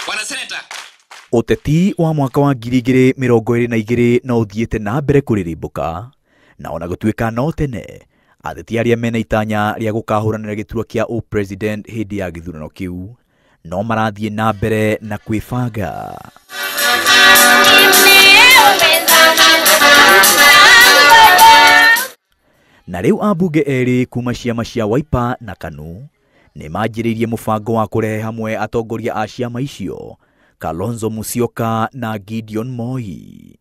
Bwana Seneta. Uteti wa mwaka wa 2022 no uthiete na mbere kuririmbuka na ona gutuika no tene ateti aria mena itanya ria gukahuranira giturwa kia president hindi ya githurano kiu no marathie na mbere na kwifanga. Na riu ambunge eeri kuuma ciama cia Wiper na KANU ni manjiriirie mubango wa kurehe hamwe atongoria a ciama icio Kalonzo Musyoka na Gideon Moi.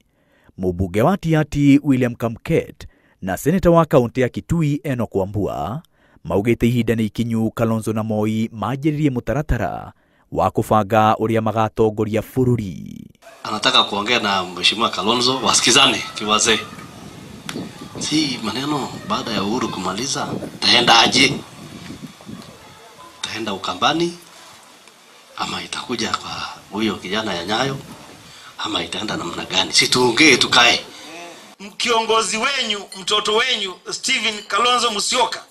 Mubunge wa Tiati William Kamket na seneta wa kaunti ya Kitui Enoch Wambua maugite ihinda ni ikinyu Kalonzo na Moi manjiriirie mutaratara wa kubanga uria magatongoria bururi. Anataka kuongea na mheshimiwa Kalonzo wasikizane kiwazee. Si maneno baada ya Uhuru kumaliza taenda aje? Taenda Ukambani ama itakuja kwa huyo kijana ya Nyayo ama itaenda namna gani? Si tuongee tukae. Kiongozi wenyu, mtoto wenyu Stephen Kalonzo Musyoka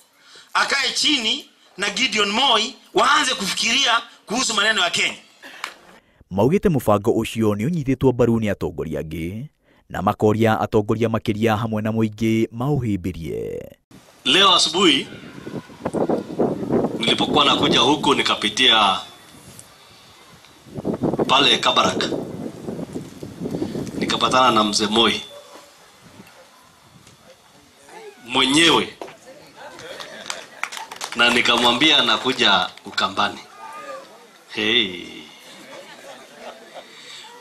akae chini na Gideon Moi waanze kufikiria kuhusu maneno ya Kenya. Maugite mubango ucio ni unyititwo mbaru ni atongoria angi na makoria atongoria makiria hamwe na muingi mauhimbirie. Leo asubuhi nilipokuwa nakuja huku nikapitia pale Kabarak, nikapatana na mzee Moi mwenyewe na nikamwambia nakuja Ukambani. Hey.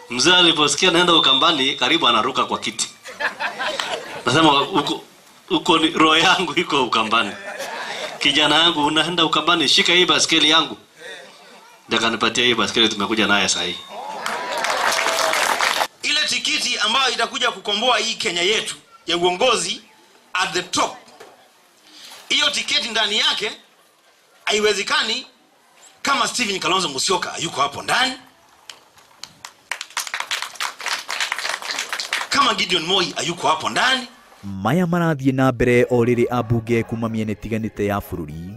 Mzee aliposikia naenda Ukambani karibu anaruka kwa kiti. Nasema uko ni roho yangu iko Ukambani. Kijana yangu unaenda Ukambani, shika hii baskeli yangu. Ndaka nipatie hii baskeli tumekuja naye sasa hii. Ile tikiti ambayo itakuja kukomboa hii Kenya yetu ya uongozi at the top. Hiyo tiketi ndani yake haiwezekani kama Stephen Kalonzo Musyoka yuko hapo ndani. Kama Gideon Moi ayuko hapo ndani. Maya marathie na mbere oriri ambunge kuma miene tiganite ya bururi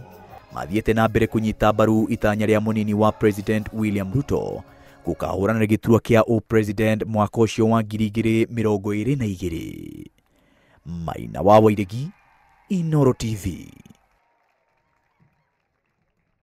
mathiete na mbere kunyita mbaru itanya ria munini wa President William Ruto gukahurana na giturwa kia president mwaka ucio wa 2022. Maina wa Wairegi, Inooro TV.